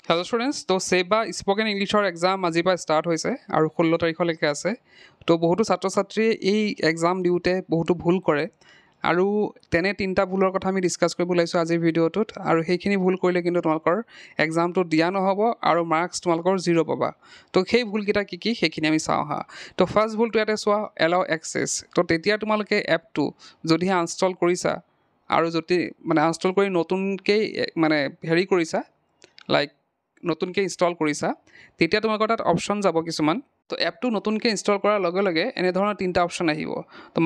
hello' students তো Seva spoken ইংলিছৰ exam আজিৰ পৰা ষ্টাৰ্ট হৈছে আৰু 16 তাৰিখলৈকে আছে তো বহুতো ছাত্ৰ ছাত্ৰীয়ে এই এক্সাম দিওঁতে বহুতো ভুল কৰে আৰু তেনে তিনিটা ভুলৰ কথা আমি ডিছকাছ কৰিব ওলাইছোঁ আজিৰ ভিডিঅ'টোত আৰু সেইখিনি ভুল কৰিলে কিন্তু তোমালোকৰ এক্সামটো দিয়া নহ'ব আৰু মাৰ্কছ তোমালোকৰ 0 পাবা তো সেই ভুলকেইটা কি কি সেইখিনি আমি চাওঁ হা তো ফাৰ্ষ্ট ভুলটো ইয়াতে চোৱা এলাউ এক্সেছ তো তেতিয়া তোমালোকে এপটো যদিহে আনষ্টল কৰিছা আৰু যদি মানে আনষ্টল কৰি নতুনকৈ মানে হেৰি কৰিছা লাইক নতুনকৈ ইনষ্টল কৰিছা তেতিয়া তোমালোকৰ তাত অপশ্যন যাব কিছুমান তো এপটো নতুনকৈ ইনষ্টল কৰাৰ লগে লগে এনেধৰণৰ তিনিটা অপশ্যন আহিব তো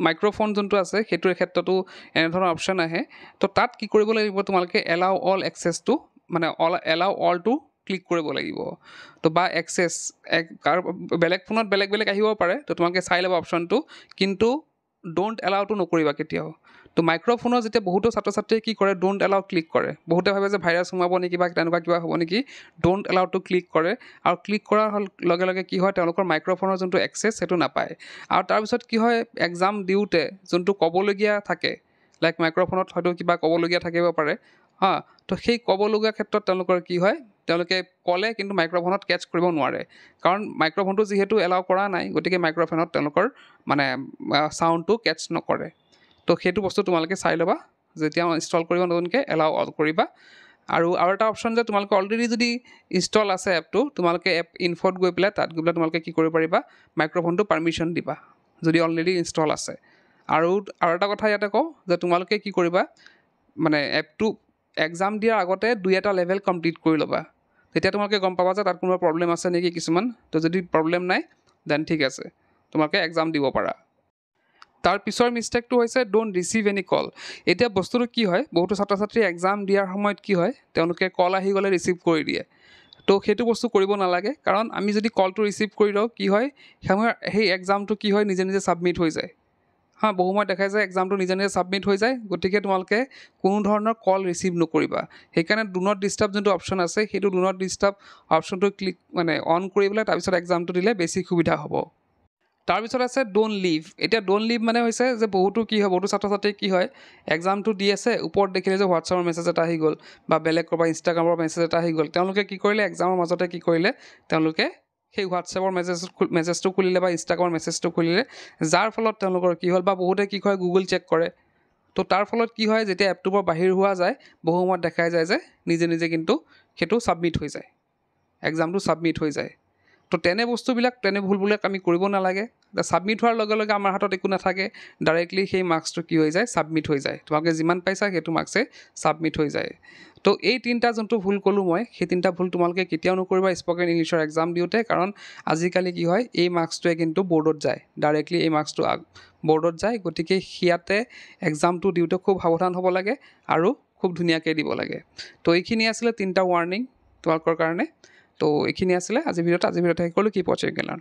মাইক্ৰ'ফোন যোনটো আছে সেইটোৰ ক্ষেত্ৰতো এনেধৰণৰ অপশ্যন আহে তো তাত কি কৰিব লাগিব তোমালোকে এলাউ অল এক্সেছটো মানে এলাউ অলটো ক্লিক কৰিব লাগিব তো বা এক্সেছ বেলেগ ফোনত বেলেগ বেলেগ আহিব পাৰে তো তোমালোকে চাই ল'বা অপশ্যনটো কিন্তু ডোণ্ট এলাউটো নকৰিবা কেতিয়াও তো মাইক্ৰ'ফোনৰ যেতিয়া বহুতো ছাত্ৰ ছাত্ৰীয়ে কি কৰে ডোণ্ট এলাউ ক্লিক কৰে বহুতে ভাবে যে ভাইৰাছ সোমাব নেকি বা তেনেকুৱা কিবা হ'ব নেকি ডোণ্ট এলাউটো ক্লিক কৰে আৰু ক্লিক কৰাৰ লগে লগে কি হয় তেওঁলোকৰ মাইক্ৰ'ফোনৰ যোনটো এক্সেছ সেইটো নাপায় আৰু তাৰপিছত কি হয় এক্সাম দিওঁতে যোনটো ক'বলগীয়া থাকে লাইক মাইক্ৰ'ফোনত হয়তো কিবা ক'বলগীয়া থাকিব পাৰে হা তো সেই ক'বলগীয়া ক্ষেত্ৰত তেওঁলোকৰ কি হয় তেওঁলোকে ক'লে কিন্তু মাইক্ৰ'ফোনত কেটচ কৰিব নোৱাৰে কাৰণ মাইক্ৰ'ফোনটো যিহেতু এলাউ কৰা নাই গতিকে মাইক্ৰ'ফোনত তেওঁলোকৰ মানে চাউণ্ডটো কেটচ নকৰে তো সেইটো বস্তু তোমালোকে চাই ল'বা যেতিয়া ইনষ্টল কৰিবা নতুনকৈ এলাউ অল কৰিবা আৰু এটা অপশ্যন যে তোমালোকে অলৰেডি যদি ইনষ্টল আছে এপটো তোমালোকে এপ ইনফ'ত গৈ পেলাই তাত গৈ পেলাই তোমালোকে কি কৰিব পাৰিবা মাইক্ৰ'ফোনটো পাৰ্মিশ্যন দিবা যদি অলৰেডি ইনষ্টল আছে আৰু এটা কথা ইয়াতে কওঁ যে তোমালোকে কি কৰিবা মানে এপটো এক্সাম দিয়াৰ আগতে 2-এটা লেভেল কমপ্লিট কৰি ল'বা তেতিয়া তোমালোকে গম পাবা যে তাত কোনোবা প্ৰব্লেম আছে নেকি কিছুমান তো যদি প্ৰব্লেম নাই দেন ঠিক আছে তোমালোকে এক্সাম দিব পাৰা তাৰ পিছৰ মিষ্টেকটো হৈছে ডোণ্ট ৰিচিভ এনি কল এতিয়া বস্তুটো কি হয় বহুতো ছাত্ৰ ছাত্ৰী এক্সাম দিয়াৰ সময়ত কি হয় তেওঁলোকে কল আহি গ'লে ৰিচিভ কৰি দিয়ে তো সেইটো বস্তু কৰিব নালাগে কাৰণ আমি যদি কলটো ৰিচিভ কৰি লওঁ কি হয় সেই এক্সামটো কি হয় নিজে নিজে ছাবমিট হৈ যায় হা বহু সময় দেখাই যায় এক্সামটো নিজে নিজে ছাবমিট হৈ যায় গতিকে তোমালোকে কোনো ধৰণৰ কল ৰিচিভ নকৰিবা সেইকাৰণে ডু নট ডিষ্টাৰ্ব যোনটো অপশ্যন আছে সেইটো ডু নট ডিষ্টাৰ্ব অপশ্যনটো ক্লিক মানে অন কৰি পেলাই তাৰপিছত এক্সামটো দিলে বেছি সুবিধা হ'ব তাৰপিছত আছে ডোণ্ট লিভ এতিয়া ডোণ্ট লিভ মানে হৈছে যে বহুতো কি হয় বহুতো ছাত্ৰ ছাত্ৰী কি হয় এক্সামটো দি আছে ওপৰত দেখিলে যে হোৱাটছআপৰ মেছেজ এটা আহি গ'ল বা বেলেগ ক'ৰবাত ইনষ্টাগ্ৰামৰ মেছেজ এটা আহি গ'ল তেওঁলোকে কি কৰিলে এক্সামৰ মাজতে কি কৰিলে তেওঁলোকে সেই হোৱাটছআপৰ মেছেজটো খুলিলে বা ইনষ্টাগ্ৰামৰ মেছেজটো খুলিলে যাৰ ফলত তেওঁলোকৰ কি হ'ল বা বহুতে কি হয় গুগল চেক কৰে তো তাৰ ফলত কি হয় যেতিয়া এপটোৰ পৰা বাহিৰ হোৱা যায় বহু সময়ত দেখাই যায় যে নিজে নিজে কিন্তু সেইটো ছাবমিট হৈ যায় এক্সামটো ছাবমিট হৈ যায় তো তেনে বস্তুবিলাক তেনে ভুলবিলাক আমি কৰিব নালাগে ছাবমিট হোৱাৰ লগে লগে আমাৰ হাতত একো নাথাকে ডাইৰেক্টলি সেই মাৰ্কছটো কি হৈ যায় ছাবমিট হৈ যায় তোমালোকে যিমান পাইছা সেইটো মাৰ্কছে ছাবমিট হৈ যায় তো এই তিনিটা যোনটো ভুল ক'লোঁ মই সেই তিনিটা ভুল তোমালোকে কেতিয়াও নকৰিবা স্পকেন ইংলিছৰ এক্সাম দিওঁতে কাৰণ আজিকালি কি হয় এই মাৰ্কছটোৱে কিন্তু বৰ্ডত যায় ডাইৰেক্টলি এই মাৰ্কছটো বৰ্ডত যায় গতিকে সিয়াতে এক্সামটো দিওঁতে খুব সাৱধান হ'ব লাগে আৰু খুব ধুনীয়াকৈ দিব লাগে তো এইখিনি আছিলে তিনিটা ৱাৰ্ণিং তোমালোকৰ কাৰণে তো এইখিনি আছিলে আজিৰ ভিডিঅ'ত শেষ কৰিলোঁ কি পচে গেলান